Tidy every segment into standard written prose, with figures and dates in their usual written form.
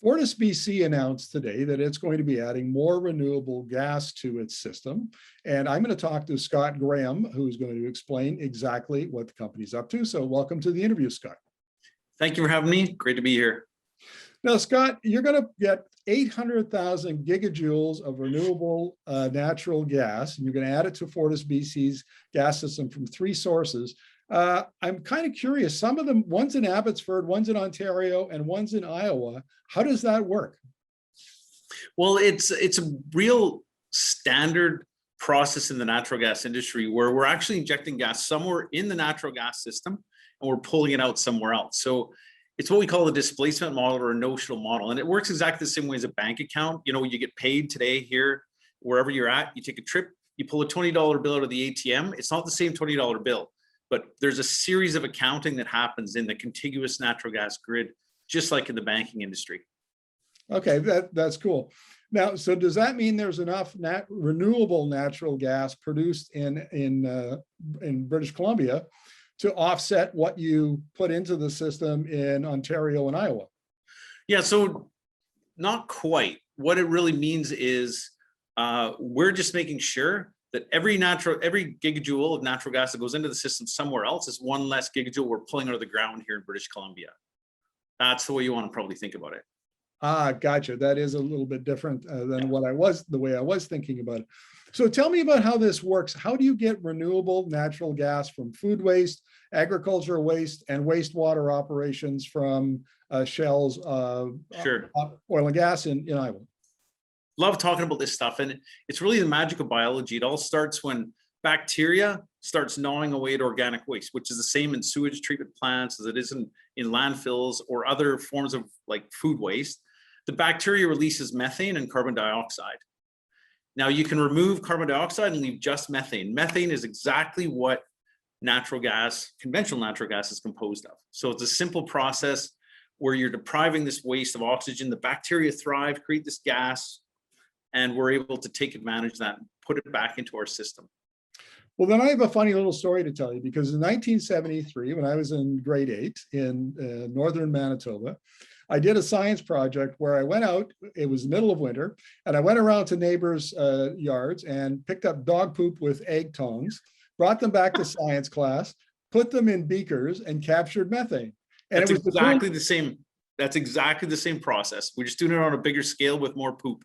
FortisBC announced today that it's going to be adding more renewable gas to its system. And I'm going to talk to Scott Gramm, who's going to explain exactly what the company's up to. So welcome to the interview, Scott. Thank you for having me. Great to be here. Now, Scott, you're going to get 800,000 gigajoules of renewable natural gas, and you're going to add it to FortisBC's gas system from 3 sources. I'm kind of curious, some of them, one's in Abbotsford, one's in Ontario, and one's in Iowa. How does that work? Well, it's a real standard process in the natural gas industry where we're actually injecting gas somewhere in the natural gas system and we're pulling it out somewhere else. So it's what we call a displacement model or a notional model. And it works exactly the same way as a bank account. You know, you get paid today here, wherever you're at, you take a trip, you pull a $20 bill out of the ATM. It's not the same $20 bill, but there's a series of accounting that happens in the contiguous natural gas grid, just like in the banking industry. Okay, that's cool. Now, so does that mean there's enough renewable natural gas produced in British Columbia to offset what you put into the system in Ontario and Iowa? Yeah, so not quite. What it really means is we're just making sure that every gigajoule of natural gas that goes into the system somewhere else is one less gigajoule we're pulling out of the ground here in British Columbia. That's the way you want to probably think about it. Ah, gotcha. That is a little bit different than the way I was thinking about it. So tell me about how this works. How do you get renewable natural gas from food waste, agricultural waste, and wastewater operations from Shell's Sure. oil and gas in Iowa? Love talking about this stuff. And it's really the magic of biology. It all starts when bacteria starts gnawing away at organic waste, which is the same in sewage treatment plants as it is in landfills or other forms of like food waste. The bacteria releases methane and carbon dioxide. Now you can remove carbon dioxide and leave just methane. Methane is exactly what natural gas, conventional natural gas, is composed of. So it's a simple process where you're depriving this waste of oxygen. The bacteria thrive, create this gas, and we're able to take advantage of that and put it back into our system. Well, then I have a funny little story to tell you, because in 1973, when I was in grade 8 in northern Manitoba, I did a science project where I went out, it was the middle of winter, and I went around to neighbors' yards and picked up dog poop with egg tongs, brought them back to science class, put them in beakers, and captured methane. And That's exactly the same. That's exactly the same process. We're just doing it on a bigger scale with more poop.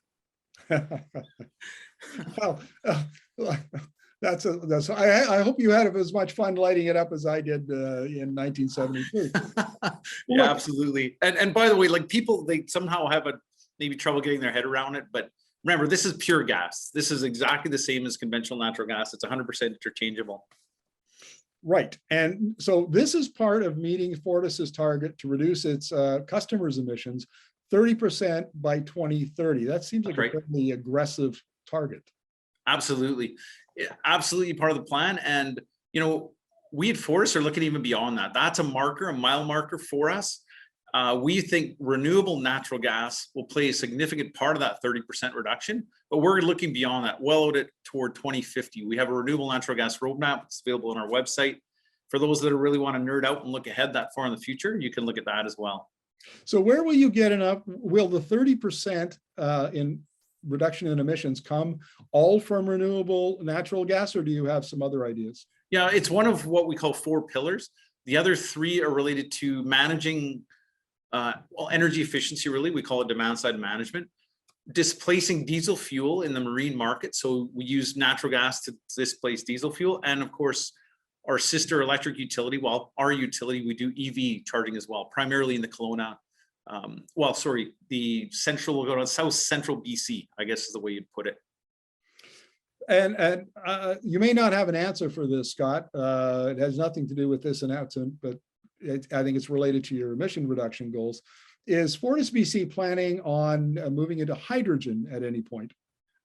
Well, I hope you had as much fun lighting it up as I did in 1973. Yeah, absolutely. And by the way, like people, they somehow have maybe trouble getting their head around it. But remember, this is pure gas. This is exactly the same as conventional natural gas. It's 100% interchangeable. Right. And so this is part of meeting Fortis's target to reduce its customers' emissions 30% by 2030. That seems like a pretty aggressive target. Absolutely. Absolutely part of the plan. And, you know, we at Fortis are looking even beyond that. That's a marker, a mile marker for us. We think renewable natural gas will play a significant part of that 30% reduction, but we're looking beyond that, well out toward 2050. We have a renewable natural gas roadmap. It's available on our website. For those that really want to nerd out and look ahead that far in the future, you can look at that as well. So where will you get enough? Will the 30% in reduction in emissions come all from renewable natural gas, or do you have some other ideas? Yeah, it's one of what we call 4 pillars. The other 3 are related to managing energy efficiency, really. We call it demand side management. Displacing diesel fuel in the marine market. So we use natural gas to displace diesel fuel. And of course, our sister electric utility, well, our utility, we do EV charging as well, primarily in the Kelowna, the central, we'll go to south central BC, I guess is the way you'd put it. And you may not have an answer for this, Scott. It has nothing to do with this announcement, but I think it's related to your emission reduction goals. Is FortisBC planning on moving into hydrogen at any point?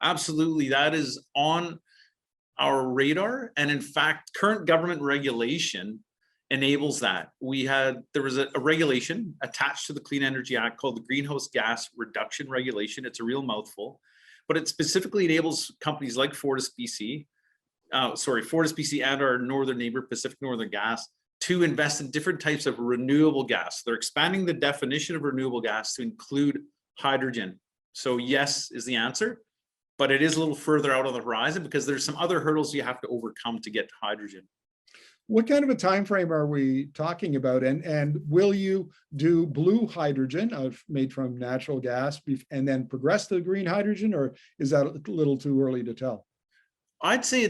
Absolutely, that is on our radar. And in fact, current government regulation enables that. There was a regulation attached to the Clean Energy Act called the Greenhouse Gas Reduction Regulation. It's a real mouthful, but it specifically enables companies like FortisBC and our northern neighbor, Pacific Northern Gas, to invest in different types of renewable gas. They're expanding the definition of renewable gas to include hydrogen. So yes is the answer, but it is a little further out on the horizon because there's some other hurdles you have to overcome to get to hydrogen. What kind of a time frame are we talking about? And will you do blue hydrogen made from natural gas and then progress to green hydrogen, or is that a little too early to tell? I'd say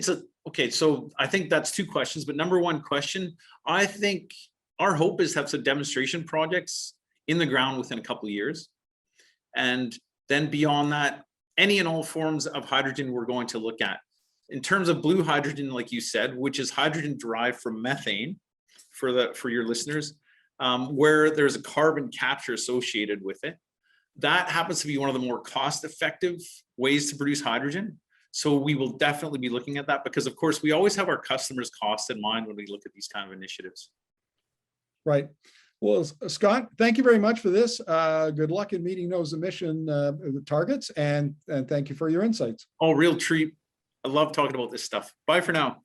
okay, so I think that's two questions, but number one question, I think our hope is to have some demonstration projects in the ground within a couple of years. And then beyond that, any and all forms of hydrogen we're going to look at. In terms of blue hydrogen, like you said, which is hydrogen derived from methane, for your listeners, where there's a carbon capture associated with it. That happens to be one of the more cost-effective ways to produce hydrogen. So we will definitely be looking at that because, of course, we always have our customers' costs in mind when we look at these kind of initiatives. Right. Well, Scott, thank you very much for this. Good luck in meeting those emission targets, and thank you for your insights. Oh, real treat. I love talking about this stuff. Bye for now.